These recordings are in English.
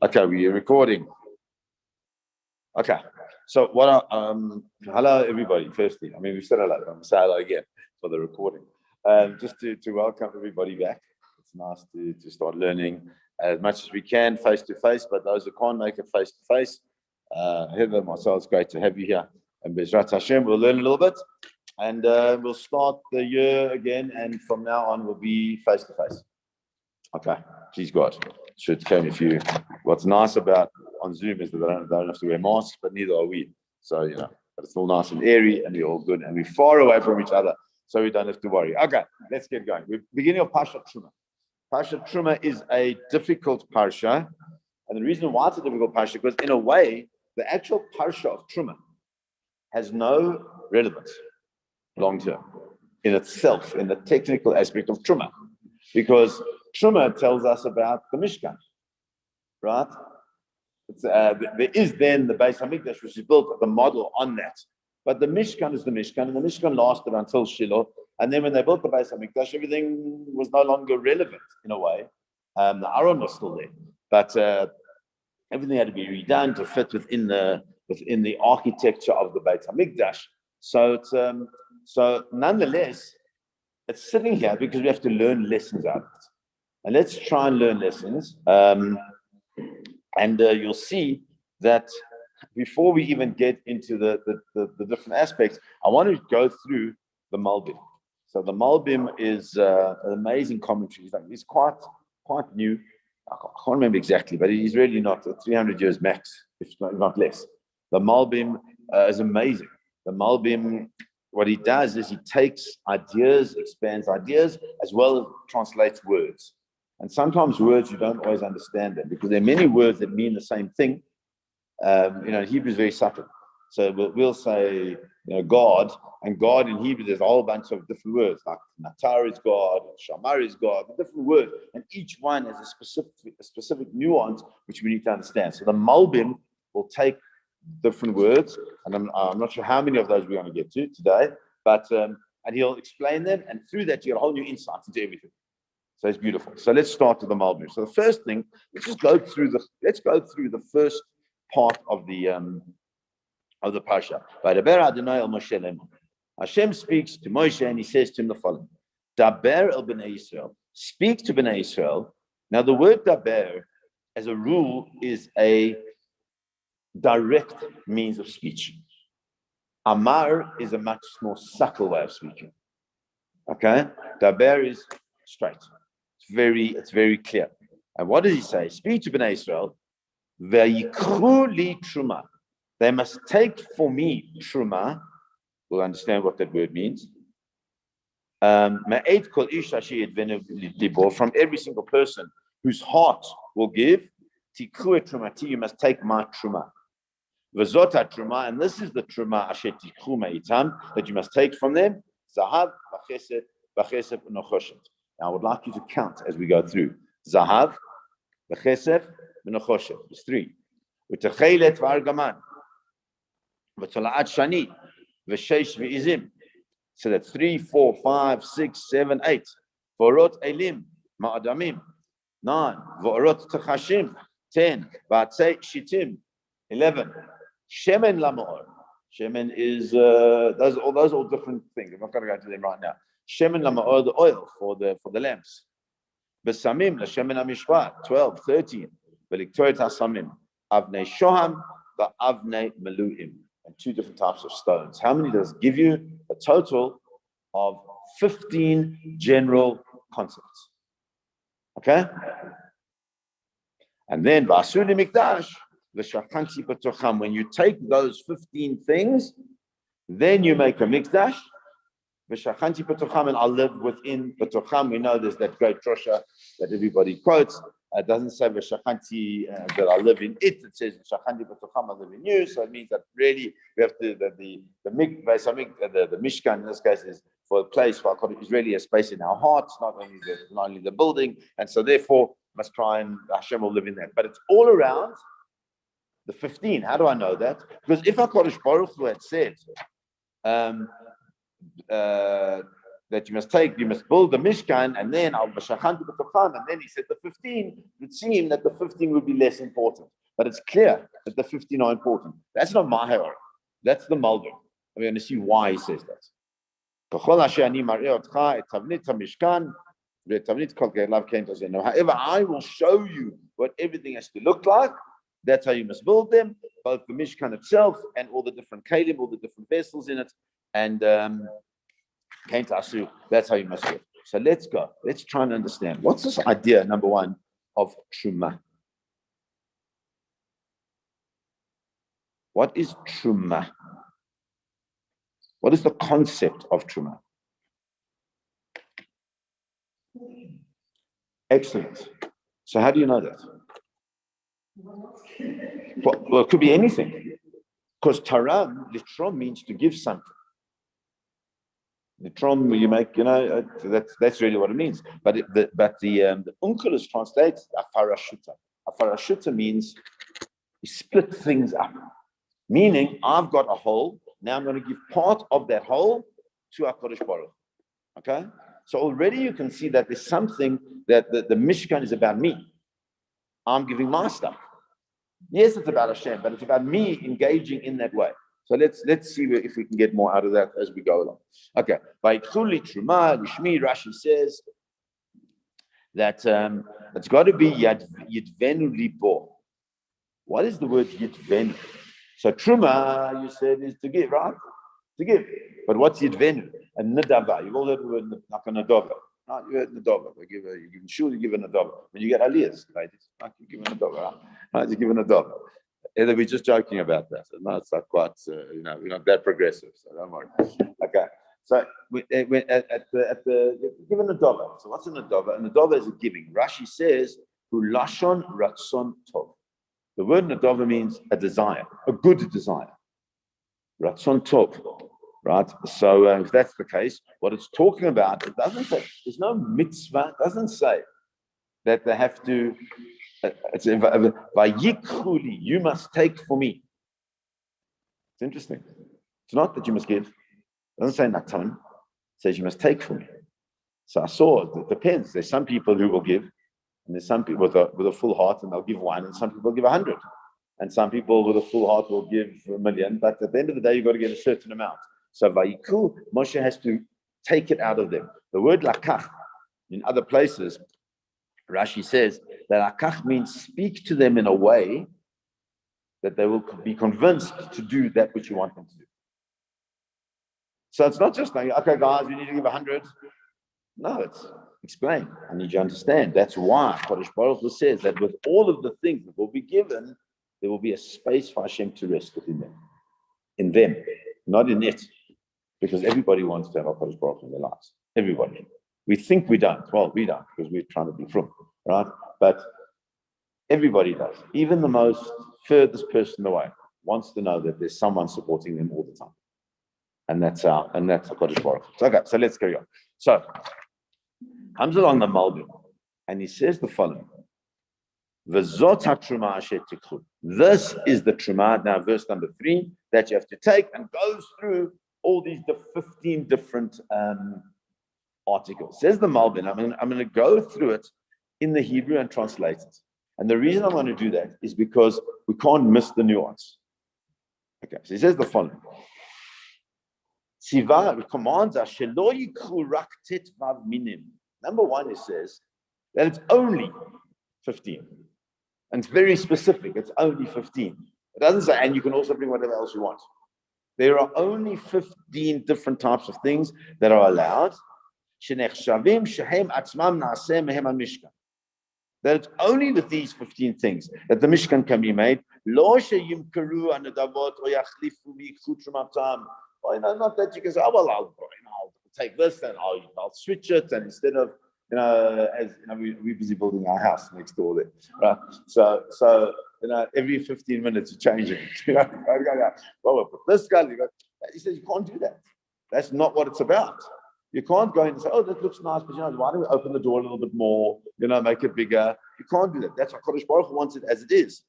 Okay, we're recording. Okay, so hello everybody. Firstly, we said hello. I'm gonna say hello again for the recording. Just to welcome everybody back. It's nice to start learning as much as we can face to face. But those who can't make it face to face, Heather, myself, it's great to have you here. And Bezrat Hashem, we'll learn a little bit, and we'll start the year again. And from now on, we'll be face to face. Okay, please God. Should come if you. What's nice about on Zoom is that they don't have to wear masks, but neither are we. So but it's all nice and airy, and we're all good, and we're far away from each other, so we don't have to worry. Okay, let's get going. We're beginning of Parsha Truma. Parsha Truma is a difficult parsha, and the reason why it's a difficult parsha because in a way the actual parsha of Truma has no relevance long term in itself in the technical aspect of Truma, because Truma tells us about the Mishkan, right? There is then the Beis Hamikdash, which is built the model on that. But the Mishkan is the Mishkan, and the Mishkan lasted until Shiloh. And then when they built the Beis Hamikdash, everything was no longer relevant in a way. The Aron was still there, but everything had to be redone to fit within the architecture of the Beis Hamikdash. So nonetheless, it's sitting here because we have to learn lessons out of it. And let's try and learn lessons. And you'll see that before we even get into the different aspects, I want to go through the Malbim. So the Malbim is an amazing commentary. He's quite new. I can't remember exactly, but he's really not 300 years max, if not less. The Malbim is amazing. The Malbim, what he does is he takes ideas, expands ideas, as well as translates words. And sometimes words you don't always understand them because there are many words that mean the same thing. Hebrew is very subtle. So we'll say, God, and God in Hebrew, there's a whole bunch of different words, like Natar is God, Shamar is God, different words. And each one has a specific nuance which we need to understand. So the Malbim will take different words, and I'm not sure how many of those we're going to get to today, but and he'll explain them, and through that you get a whole new insight into everything. So it's beautiful. So let's start with the Malbim. So the first thing, let's go through the first part of the parsha. Hashem speaks to Moshe and he says to him the following: Daber el bnei Yisrael. Speak to bnei Yisrael. Now the word daber, as a rule, is a direct means of speech. Amar is a much more subtle way of speaking. Okay? Daber is straight. It's very clear. And what does he say? Speak to Bnei Israel. Vayikru li truma. They must take for me truma. We'll understand what that word means. From every single person whose heart will give. Tikru et trumati. You must take my truma. V'zota truma, and this is the truma asher tikru me'itam that you must take from them. Zahav v'chesef v'nochoshet. Now, I would like you to count as we go through. Zahav, v'chesef, v'nochoshet. There's three. V'techelet v'argaman. V'tola'at shani. V'sheish v'izim. So that's 3, 4, 5, 6, 7, 8. V'orot elim, ma'adamim. 9. V'orot techashim. 10. V'atzei shitim. 11. Shemen lamor. Shemen is, those are all different things. I'm not going to go into them right now. Shemen lama'or, the oil for the lamps. Besamim la shemen hamishpat, 12, 13. Veliktoret hasamim. Avnei shoham, the avnei meluim. And 2 different types of stones. How many does it give you? A total of 15 general concepts. Okay? And then, Vasuli mikdash, v'shachanti b'tocham. When you take those 15 things, then you make a mikdash. V'shachanti b'tocham, and I'll live within b'tocham. We know there's that great drosha that everybody quotes. It doesn't say v'shachanti that I live in it. It says v'shachanti b'tocham, I live in you. So it means that really we have to the Mishkan in this case is for a place for our is really a space in our hearts, not only the building, and so therefore must try and Hashem will live in that. But it's all around the 15. How do I know that? Because if HaKadosh Baruch Hu had said, that you must build the Mishkan, and then and then he said the 15, it would seem that the 15 would be less important. But it's clear that the 15 are important. That's not my hierarchy. That's the Malbim. We're going to see why he says that. However, I will show you what everything has to look like. That's how you must build them, both the Mishkan itself and all the different kalim, all the different vessels in it. And that's how you must do it. So let's go. Let's try and understand. What's this idea, number one, of Truma? What is Truma? What is the concept of Truma? Excellent. So how do you know that? Well, it could be anything. Because taram, litrom, means to give something. Litrom, you make, that's really what it means. But the Unkelus translates afarashuta. Afarashuta means you split things up. Meaning, I've got a hole. Now I'm going to give part of that hole to HaKadosh Baruch. Okay? So already you can see that there's something that the Mishkan is about me. I'm giving my stuff. Yes, it's about Hashem, but it's about me engaging in that way. So let's see if we can get more out of that as we go along. Okay. By Tzuli Truma, Lishmi, Rashi says that it's got to be Yidvenu Libo. What is the word Yidvenu? So Truma, you said, is to give, right? To give. But what's Yidvenu? And Nadava. You've all heard the word like a Nadava. No, you heard Nadava. You give a Nadava. When you get aliyahs, ladies, you give a Nadava. Right? You give a Nadava. Either we're just joking about that. No, it's not quite, we're not that progressive, so don't worry. Okay. So give a Nadava. So what's a Nadava? A Nadava is a giving. Rashi says, Lashon Ratzon Tov. The word Nadava means a desire, a good desire. Ratzon Tov. Right? So if that's the case, what it's talking about, it doesn't say, there's no mitzvah, it doesn't say that they have to, it's Vayikhuli, you must take for me. It's interesting. It's not that you must give. It doesn't say Natan. It says you must take for me. So I saw, it depends. There's some people who will give, and there's some people with a full heart and they'll give one, and some people give 100. And some people with a full heart will give 1,000,000, but at the end of the day, you've got to get a certain amount. So Vayiku, Moshe has to take it out of them. The word lakach, in other places, Rashi says that lakach means speak to them in a way that they will be convinced to do that which you want them to do. So it's not just like, okay, guys, we need to give 100. No, it's explain. I need you to understand. That's why Kodesh Baruch Hu says that with all of the things that will be given, there will be a space for Hashem to rest within them. In them, not in it. Because everybody wants to have a Kodesh Baruch Hu in their lives. Everybody. We think we don't. Well, we don't, because we're trying to be from, right? But everybody does. Even the most furthest person away wants to know that there's someone supporting them all the time. And that's a Kodesh Baruch Hu. So, okay, so let's carry on. So, comes along the Malbim, and he says the following. This is the Truma, now verse number 3, that you have to take, and goes through all these 15 different articles. Says the Malbim, I'm going to go through it in the Hebrew and translate it. And the reason I'm going to do that is because we can't miss the nuance. Okay, so he says the following. Tziva commands us, number 1, it says that it's only 15. And it's very specific, it's only 15. It doesn't say, and you can also bring whatever else you want. There are only 15 different types of things that are allowed. That it's only with these 15 things that the Mishkan can be made. Not that you can say, oh, well, I'll take this and I'll switch it, and instead of, we're busy building our house next door there, right? So every 15 minutes you're changing it. Well, put this guy, he says you can't do that. That's not what it's about. You can't go in and say, oh, that looks nice, but why don't we open the door a little bit more, make it bigger. You can't do that. That's what Kodesh Baruch Hu wants it as it is.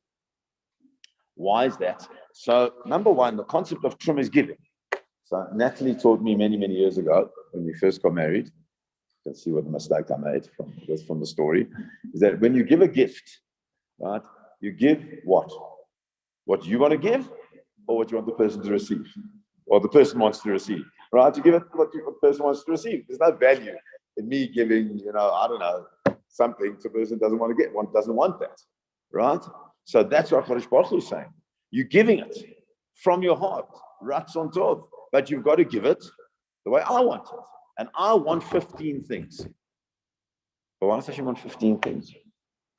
Why is that? So, number 1, the concept of Truma is giving. So Natalie taught me many, many years ago when we first got married. You can see what the mistake I made from the story, is that when you give a gift, right, you give what? What you want to give, or what you want the person to receive, or the person wants to receive, right? You give it what the person wants to receive. There's no value in me giving, I don't know, something to a person doesn't want to get, doesn't want that, right? So that's what Kodesh Baruch Hu is saying. You're giving it from your heart, Ratzon Tov, but you've got to give it the way I want it. And I want 15 things. But why does Hashem want 15 things?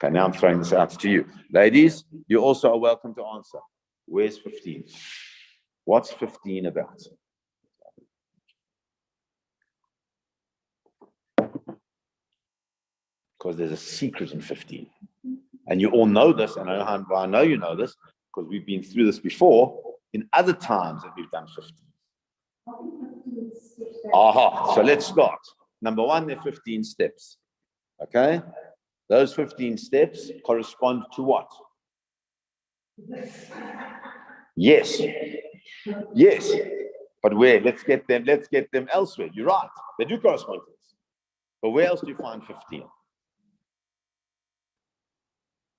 Okay, now I'm throwing this out to you. Ladies, you also are welcome to answer. Where's 15? What's 15 about? Because there's a secret in 15. And you all know this, and I know you know this, because we've been through this before in other times that we've done 15. So let's start. Number one, there are 15 steps. Okay? Those 15 steps correspond to what? Yes. Yes. But where? Let's get them elsewhere. You're right. They do correspond to this. But where else do you find 15?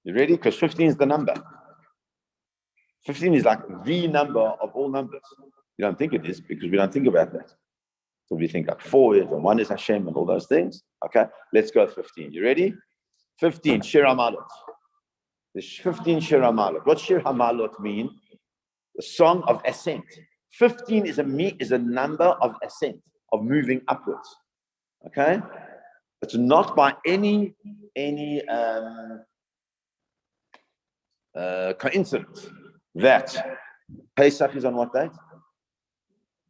You ready? Because 15 is the number. 15 is like the number of all numbers. You don't think it is because we don't think about that. So we think like 4 is and 1 is Hashem and all those things. Okay, let's go 15. You ready? 15, Shir HaMalot. There's 15 Shir HaMalot. What Shir HaMalot mean? The song of ascent. 15 is a number of ascent, of moving upwards. Okay? It's not by any coincidence that Pesach is on what date?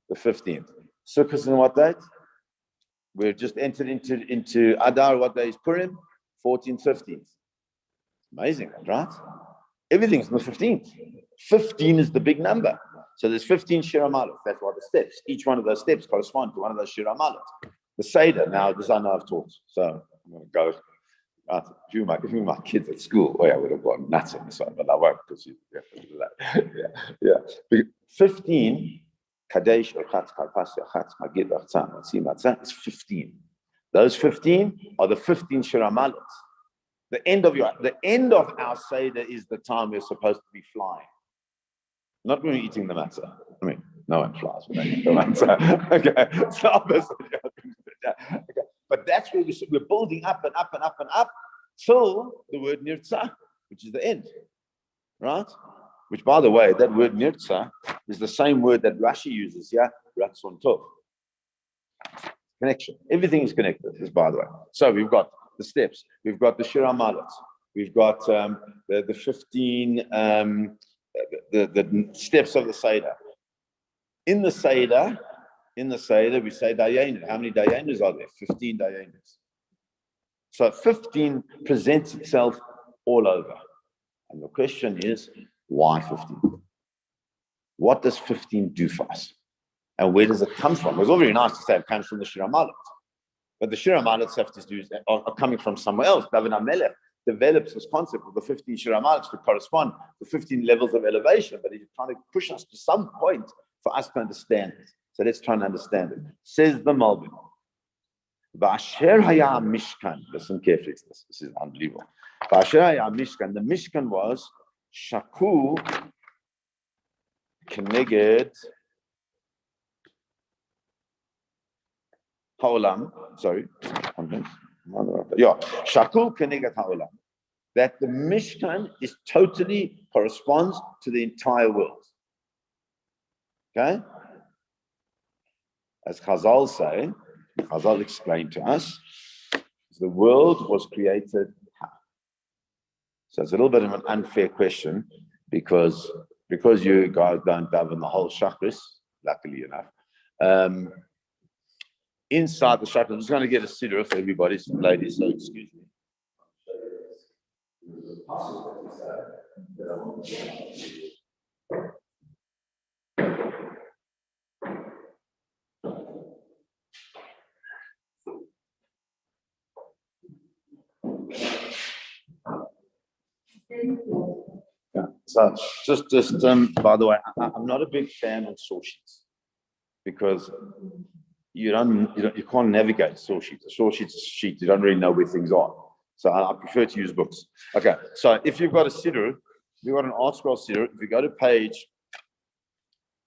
The 15th. Sukkot is on what date? We've just entered into Adar. What day is Purim? 14th, 15th. Amazing, right? Everything's on the 15th. 15 is the big number. So there's 15 Shir HaMalot. That's what the steps. Each one of those steps correspond to one of those Shir HaMalot. The Seder, now this I know I've taught. So I'm going to go. If you were my kids at school, I would have gone nuts on this one, but I won't because you have to do that. Yeah. 15, Kadesh, Urchatz, Kalpas, Yachatz, Magid, Achtzah, Matzim, Matzah, is 15. Those 15 are the 15 Shir HaMalot. The end of our Seder is the time we're supposed to be flying. Not when we're eating the matzah. I mean, no one flies when they eat the matzah. Okay, it's the opposite. Okay. But that's where we're building up and up and up and up till the word nirtzah, which is the end, right? Which, by the way, that word nirtzah is the same word that Rashi uses, yeah? Ratzon Tov. Connection. Everything is connected, this, by the way. So we've got the steps. We've got the Shir HaMalot. We've got the 15 the steps of the Seder. In the Seder, we say Dayanim. How many Dayanis are there? 15 Dayanis. So 15 presents itself all over. And the question is, why 15? What does 15 do for us? And where does it come from? It's all very nice to say it comes from the Shir HaMalot. But the Shir HaMalot have to do are coming from somewhere else. David HaMelech develops this concept of the 15 Shir HaMalot to correspond to 15 levels of elevation, but he's trying to push us to some point for us to understand it. So let's try and understand it. Says the Malbim. Ba'asher haya Mishkan. Listen carefully to this. This is unbelievable. Ba'asher haya Mishkan. The Mishkan was Shaku Keneged Ha'olam. Sorry. Yeah. Shaku Keneged Ha'olam. That the Mishkan is totally corresponds to the entire world. Okay? As Chazal say, Chazal explained to us, the world was created how? So it's a little bit of an unfair question because you guys don't daven the whole chakras, luckily enough. Inside the chakras, I'm just going to get a siddur for everybody, some ladies, so excuse me. Yeah. So just by the way, I'm not a big fan of source sheets. because you can't navigate a source sheet. A source sheet's a sheet. You don't really know where things are. So I prefer to use books. Okay, so if you've got a siddur, if you've got an art scroll siddur, if you go to page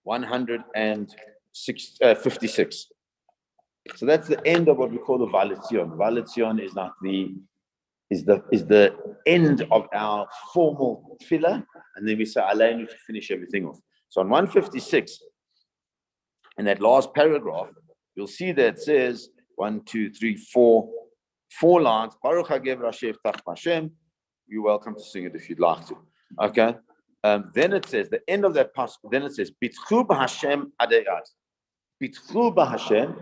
156, so that's the end of what we call the Valitzion. Valitzion is like the end of our formal tefillah, and then we say Aleinu to finish everything off. So on 156, in that last paragraph, you'll see that it says 4 lines. Baruch Hagev Rashev Tach Hashem. You're welcome to sing it if you'd like to. Okay. Then it says the end of that passage. Then it says Bitchu b'Hashem adei ad. Bitchu b'Hashem.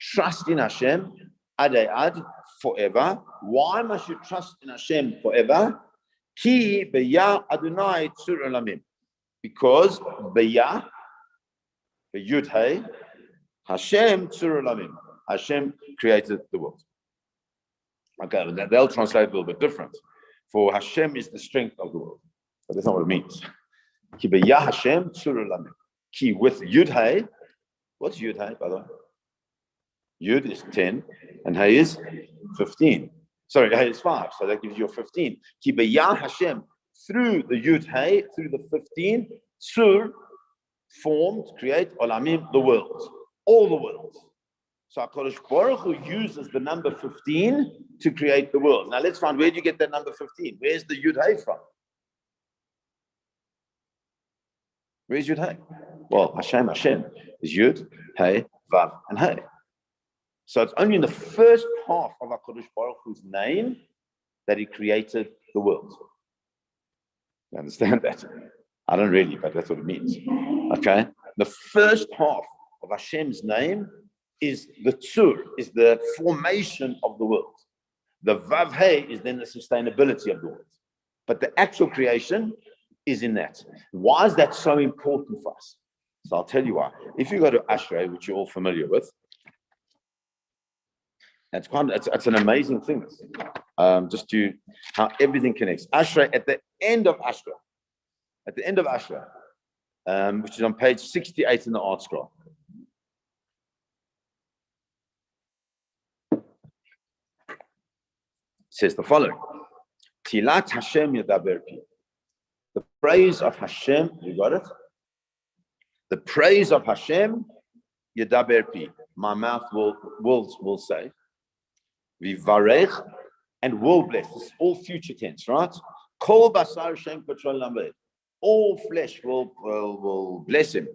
Trust in Hashem adei ad, forever. Why must you trust in Hashem forever? Ki beya Adonai tzur olamim. Because beya, Yud Hey, Hashem tzur olamim. Hashem created the world. Okay, they'll translate a little bit different. For Hashem is the strength of the world. But that's not what it means. Ki beya Hashem tzur olamim. Ki with Yud Hey. What's Yud Hey, by the way? Yud is 10 and Hey is 15. Sorry, Hey is 5, so that gives you 15. Ki beya Hashem, through the Yud Hey, through the 15, Tzur, formed, create, Olamim, the world, all the world. So HaKadosh Baruch Hu uses the number 15 to create the world. Now let's find, where do you get that number 15? Where's the Yud Hey from? Where's Yud Hey? Well, Hashem is Yud, Hey, Vav, and Hey. So it's only in the first half of HaKadosh Baruch Hu's name that he created the world. You understand that? I don't really, but that's what it means. Okay? The first half of Hashem's name is the tzur, is the formation of the world. The Vav Hey is then the sustainability of the world. But the actual creation is in that. Why is that so important for us? So I'll tell you why. If you go to Ashrei, which you're all familiar with, it's an amazing thing. Just to how everything connects. Ashrei, at the end of Ashrei, which is on page 68 in the art scroll. It says the following: Tilat Hashem Yadaber Pi. The praise of Hashem, you got it? The praise of Hashem Yadaber Pi. My mouth will say. Vivarech, and will bless. This is all future tense, right? Kol basar shem patrol lambeid. All flesh will bless him.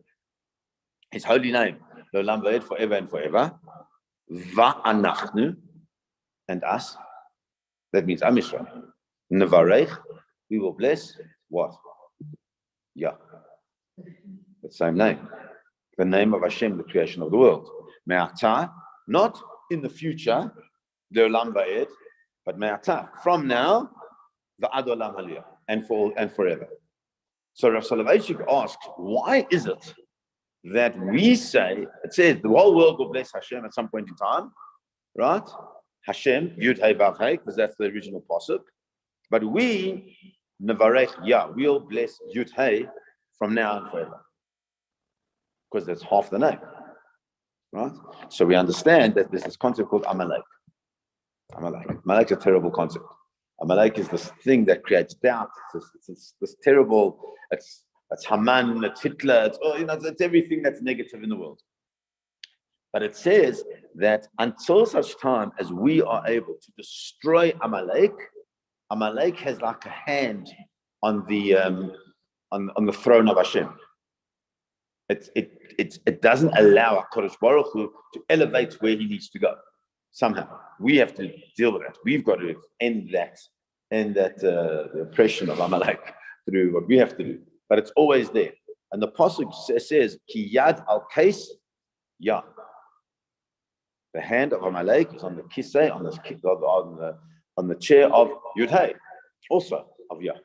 His holy name, lo lambeid, forever and forever. Va'anachnu, and us. That means Am Yisrael. Nevarech, we will bless what? Yeah. The same name. The name of Hashem, the creation of the world. Me'ata, not in the future, the Olam Va'ed, but Me'ata, from now, the Ad Olam Aliyah, and forever. So Rav Soloveitchik asks, why is it that we say, it says the whole world will bless Hashem at some point in time, right? Hashem, Yud Hey Vav Hey, because that's the original pasuk. But we, Nevarech, we'll bless Yud Hey from now and forever. Because that's half the name, right? So we understand that there's this concept called Amalek. Amalek is a terrible concept. Amalek is this thing that creates doubt. It's this terrible. It's Haman. It's Hitler. It's everything that's negative in the world. But it says that until such time as we are able to destroy Amalek, Amalek has like a hand on the throne of Hashem. It doesn't allow HaKadosh Baruch Hu to elevate where he needs to go. Somehow we have to deal with that. We've got to end that the oppression of Amalek through what we have to do. But it's always there. And the pasuk says, "Ki yad al kais ya." The hand of Amalek is on the kisei, on the chair of Yud Hey, also of Yah.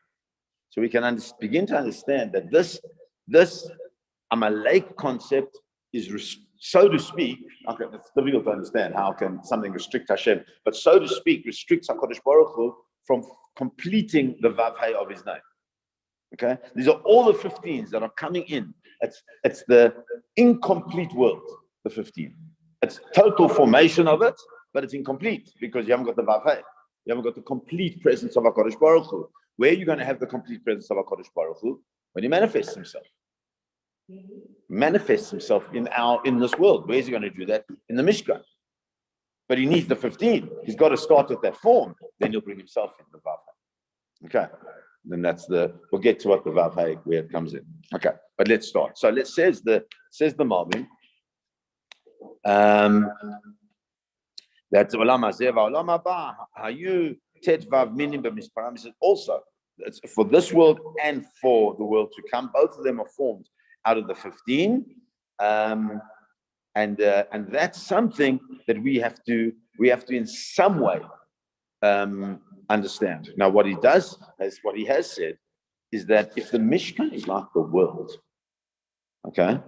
So we can begin to understand that this Amalek concept is, so to speak, okay, it's difficult to understand how can something restrict Hashem, but so to speak, restricts HaKadosh Baruch Hu from completing the Vav Hey of his name. Okay? These are all the 15s that are coming in It's the incomplete world, the 15. It's total formation of it, but it's incomplete because you haven't got the Vav. You haven't got the complete presence of HaKadosh Baruch Hu. Where are you going to have the complete presence of HaKadosh Baruch Hu? When he manifests himself. Manifests himself in this world. Where is he going to do that? In the Mishkan. But he needs the 15. He's got to start with that form. Then he'll bring himself in the Vav. Okay. Then we'll get to what the Vav, where it comes in. Okay. But let's start. So says the Malbim, that's Olam Hazeh v'Olam Haba Hayu Tet Vav Minim b'Misparam. He says also, it's for this world and for the world to come. Both of them are formed out of the 15, and that's something that we have to in some way understand. Now, what he has said, is that if the Mishkan is like the world, okay,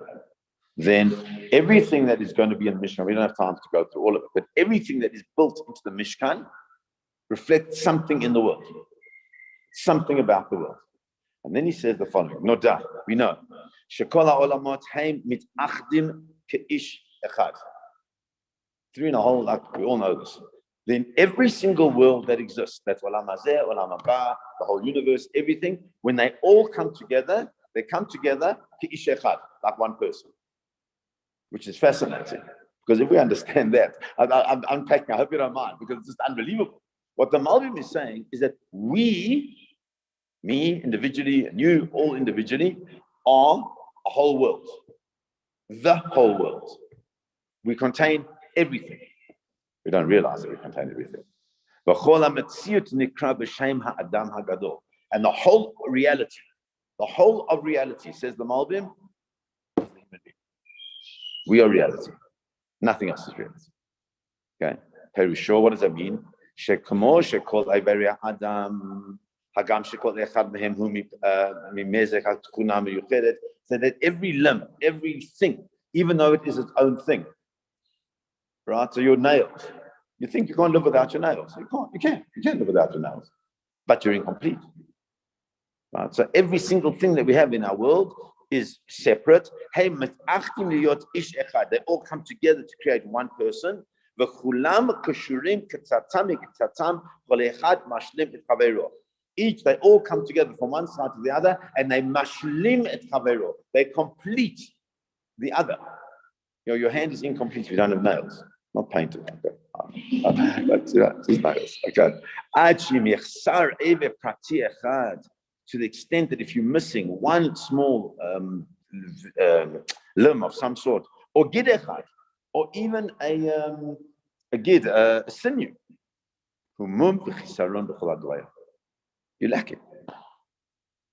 then everything that is going to be in the Mishkan, we don't have time to go through all of it, but everything that is built into the Mishkan reflects something in the world, something about the world. And then he says the following, no doubt, we know, Shekol ha'olamot haim mitachdim ke'ish echad. Three in a whole, like we all know this. Then every single world that exists, that's Olam Hazeh, Olam Haba, the whole universe, everything, when they all come together, they come together ke'ish echad, like one person. Which is fascinating, because if we understand that, I'm unpacking, I hope you don't mind, because it's just unbelievable. What the Malbim is saying is that we, me individually, and you all individually, are a whole world. The whole world. We contain everything. We don't realize that we contain everything. And the whole of reality, says the Malbim, we are reality. Nothing else is reality. Okay. Perushah, what does that mean? Shekamo shekol iberia adam hagam shekol echad mehem hu mimezek hatkuna miyuchedet. So that every limb, everything, even though it is its own thing, right? So your nails, you think you can't live without your nails. You can't. You can't live without your nails, but you're incomplete. Right. So every single thing that we have in our world is separate. They all come together to create one person. Each, they all come together from one side to the other, and they mashlim et chavero. They complete the other. Your hand is incomplete if you don't have nails. Not painted. Okay. But just nails. Okay. To the extent that if you're missing one small limb of some sort, or gid echad, or even a sinew, you lack it.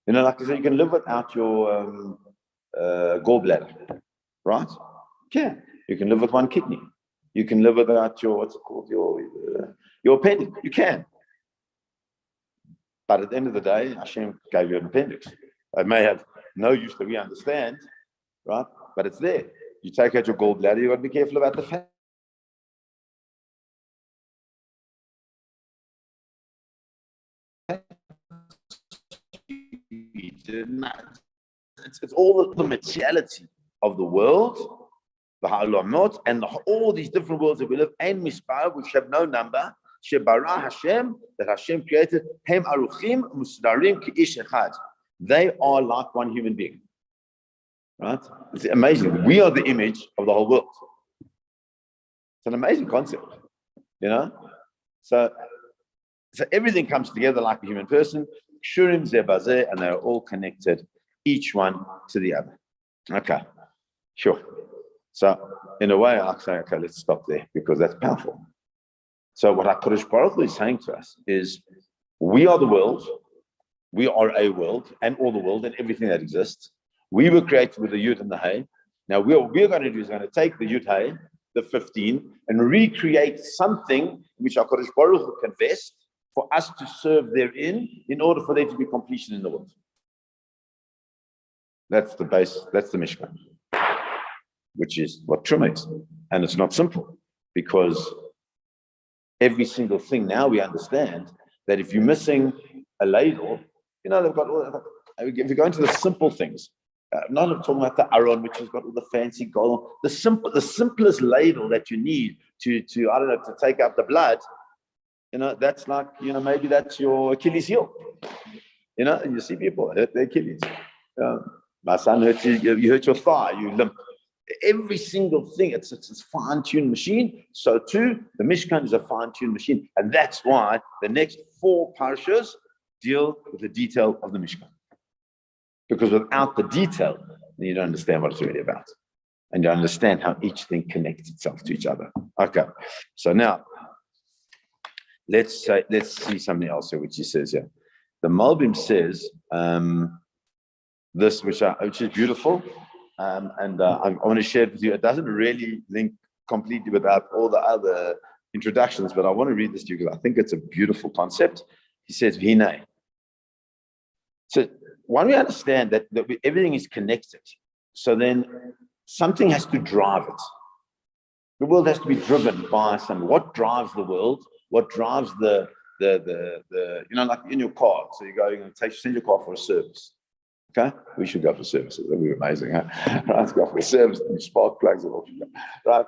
Like I said, you can live without your gallbladder, right? Yeah. You can live with one kidney. You can live without your, what's it called, your appendix. You can. But at the end of the day, Hashem gave you an appendix. It may have no use that we understand, right? But it's there. You take out your gallbladder, you've got to be careful about the fat. It's all the materiality of the world, the ha'olamot, and all these different worlds that we live, and mispar, which have no number, Shebara Hashem, that Hashem created, Hem Aruchim Musdarim Ki'ish Echad. They are like one human being. Right? It's amazing. We are the image of the whole world. It's an amazing concept. So everything comes together like a human person, Shurim Zebazeh, and they're all connected, each one to the other. Okay, sure. So in a way, I'll say, okay, let's stop there, because that's powerful. So what HaKadosh Baruch Hu is saying to us is, we are the world, we are a world, and all the world, and everything that exists. We were created with the Yud and the Hay. Now what we're going to do is going to take the Yud Hay, the 15, and recreate something which HaKadosh Baruch Hu can vest for us to serve therein, in order for there to be completion in the world. That's the base, that's the Mishkan, which is what Truma is. And it's not simple, because every single thing now we understand that if you're missing a ladle, they've got all that. If you go into the simple things, Not talking about the aron, which has got all the fancy gold. The simplest ladle that you need to I don't know, to take out the blood. That's like, maybe that's your Achilles heel. And you see people hurt their Achilles. My son hurt you hurt your thigh, you limp. Every single thing, it's a fine-tuned machine. So too, the Mishkan is a fine-tuned machine. And that's why the next 4 parashas deal with the detail of the Mishkan. Because without the detail, then you don't understand what it's really about. And you understand how each thing connects itself to each other. Okay. So now, let's see something else here, which he says here. The Malbim says this, which is beautiful. I want to share it with you. It doesn't really link completely without all the other introductions, but I want to read this to you because I think it's a beautiful concept. He says, Vinay. So when we understand that everything is connected, so then something has to drive it. The world has to be driven by something. What drives the world? What drives the like in your car? So you're going to send your car for a service. Okay, we should go for services. That'd be amazing, huh? Right, let's go for a service. Spark plugs it off. Right.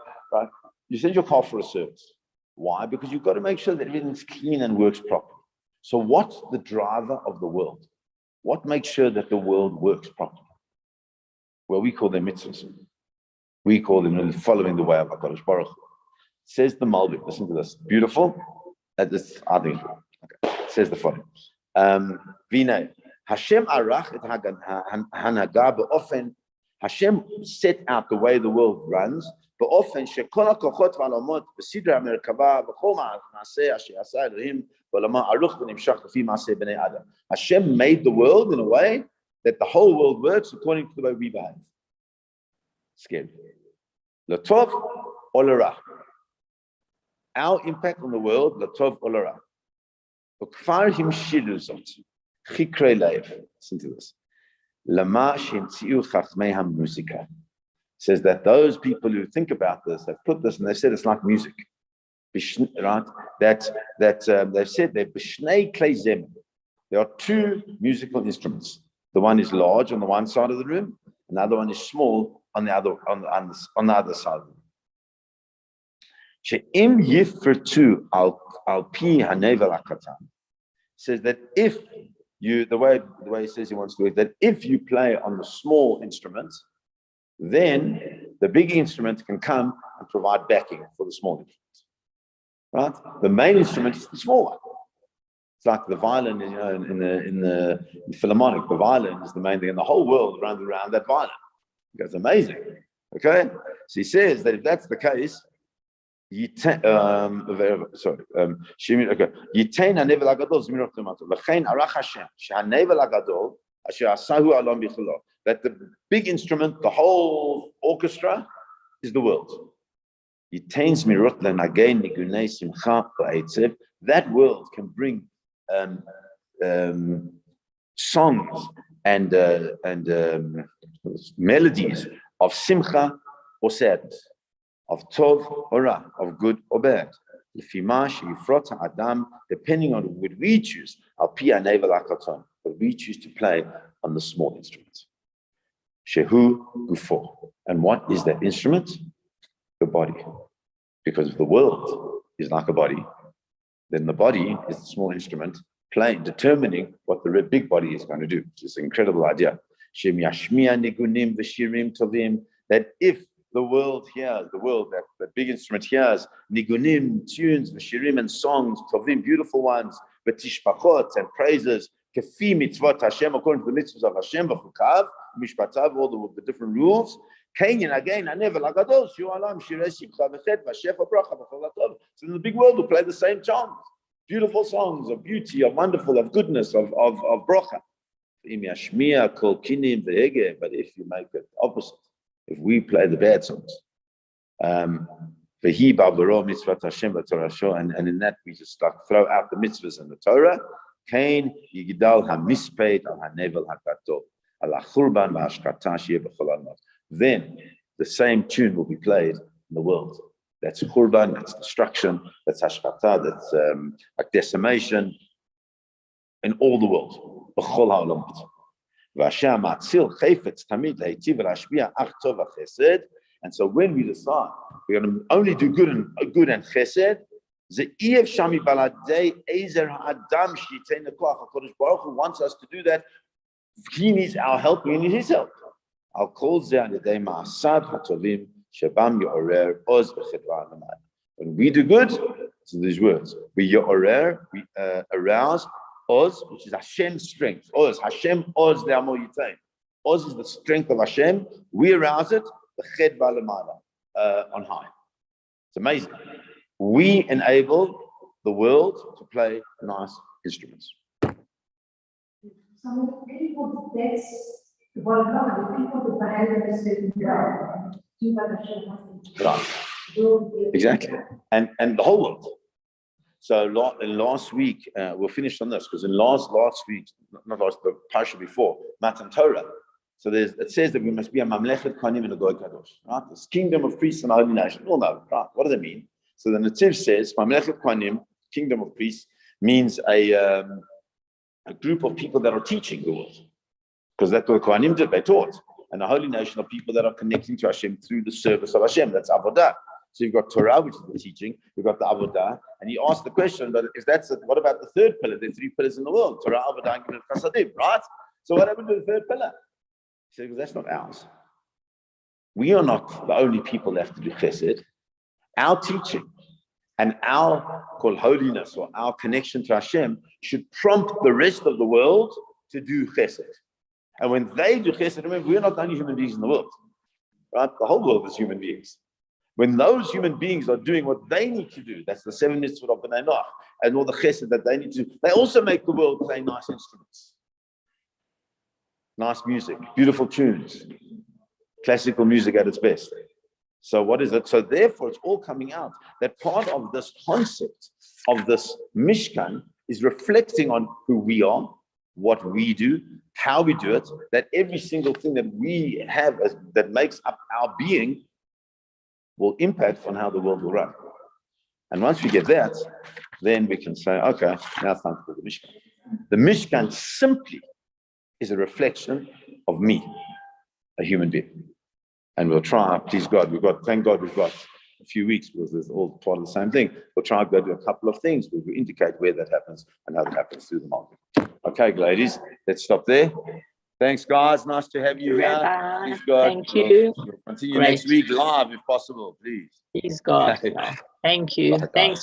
You send your car for a service. Why? Because you've got to make sure that everything's clean and works properly. So what's the driver of the world? What makes sure that the world works properly? Well, we call them mitzvahs. We call them following the way of HaKadosh Baruch Hu. Says the Malbim. Listen to this. Beautiful. This, I think. Okay. Says the following. Vinay. Hashem arach et hanaga be'ofen. Hashem set out the way the world runs. Be'ofen shekol hakochot v'alamot b'sidra merkava v'chol ma'aseh asher asa Elohim v'lama aruch v'nimshach lefi ma'aseh b'nei adam. Hashem made the world in a way that the whole world works according to the way we behave. Scary. L'tov or l'ra. Our impact on the world, l'tov or l'ra. V'kfar him shiru zot. Chikre leiv. Listen to this. Lama shemtziu chachmei ha-musika. Says that those people who think about this have put this and they said it's like music. Right? That they've said they're b'shnei klei zem. There are 2 musical instruments. The one is large on the one side of the room, and the other one is small on the other side of the room. She'im yifrtu al pi hanevel hakatan. Says that if you, the way he says he wants to do it, that if you play on the small instrument, then the big instrument can come and provide backing for the small instrument. Right? The main instrument is the small one. It's like the violin, in the Philharmonic. The violin is the main thing, and the whole world runs around that violin. It's amazing. Okay, so he says that if that's the case, Yitain hanevel hagadol zmirot lemato. L'chein arach Hashem shehanevel hagadol asher asahu alam bicholo. That the big instrument, the whole orchestra, is the world. Yitain zmirot lenagei nigunei simcha va'etzev. That world can bring songs and melodies of simcha or sadness, of tov or ra, of good or bad. Adam, depending on what we choose, but we choose to play on the small instruments. Shehu gufo. And what is that instrument? The body. Because if the world is like a body, then the body is the small instrument playing, determining what the big body is going to do. It's an incredible idea. That if the world hears, that the big instrument hears, nigunim, tunes, v'shirim, and songs, tovim, beautiful ones, v'tishpachot, and praises, kefi mitzvot Hashem, according to the mitzvahs of Hashem, v'chukav, mishpatav, all the different rules. Kenyan again, anevel agadol, shu alam, shirei simcha v'chet, v'shefa bracha, v'chol hatov. So in the big world, will play the same chants, beautiful songs of beauty, of wonderful, of goodness, of bracha. But if you make it opposite, if we play the bad songs, and in that we just like throw out the mitzvahs and the Torah, then the same tune will be played in the world. That's khurban, that's destruction, that's hashkata, that's like decimation in all the world. And so when we decide we're going to only do good and chesed, HaKadosh Baruch Hu wants us to do that. He needs our help, we need his help. When we do good, so these words, we arouse Oz, which is Hashem's strength. Oz, Hashem Oz le'amo yitain. Oz is the strength of Hashem. We arouse it, the ched ba'alamada, on high. It's amazing. We enable the world to play nice instruments. So people, that's the bottom line. The people that behave in a certain way do what Hashem wants them to do. Right. Exactly. And the whole world. So last week, we'll finish on this, because in last week, not last, the parsha before, Matan Torah, so it says that we must be a mamlechet kohanim and a goy kadosh, right? This kingdom of priests and a holy nation. All know, right? What does it mean? So the Nativ says, mamlechet kohanim, kingdom of priests, means a group of people that are teaching the world, because that's what the kohanim did, they taught. And the holy nation are people that are connecting to Hashem through the service of Hashem. That's avodah. So you've got Torah, which is the teaching, you've got the avodah, and he asked the question, but if that's it, what about the third pillar? There are three pillars in the world, Torah, avodah, and chasadim, right? So what happened to the third pillar? He said, because that's not ours. We are not the only people that have to do chesed. Our teaching and our called holiness, or our connection to Hashem, should prompt the rest of the world to do chesed. And when they do chesed, remember, we're not the only human beings in the world, right? The whole world is human beings. When those human beings are doing what they need to do, that's the 7 mitzvot of B'nai Noach, and all the chesed that they need to do, they also make the world play nice instruments. Nice music, beautiful tunes, classical music at its best. So what is it? So therefore, it's all coming out that part of this concept of this Mishkan is reflecting on who we are, what we do, how we do it, that every single thing that we have that makes up our being will impact on how the world will run. And once we get that, then we can say, okay, now it's time for the Mishkan. The Mishkan simply is a reflection of me, a human being. And we'll try, please God, thank God we've got a few weeks, because it's all part of the same thing. We'll try and go do a couple of things. We'll indicate where that happens and how that happens through the market. Okay, ladies, let's stop there. Thanks, guys. Nice to have you here. Please, God. Thank you. We'll continue next week live if possible, please. Please, God. Okay. Thank you. Thanks.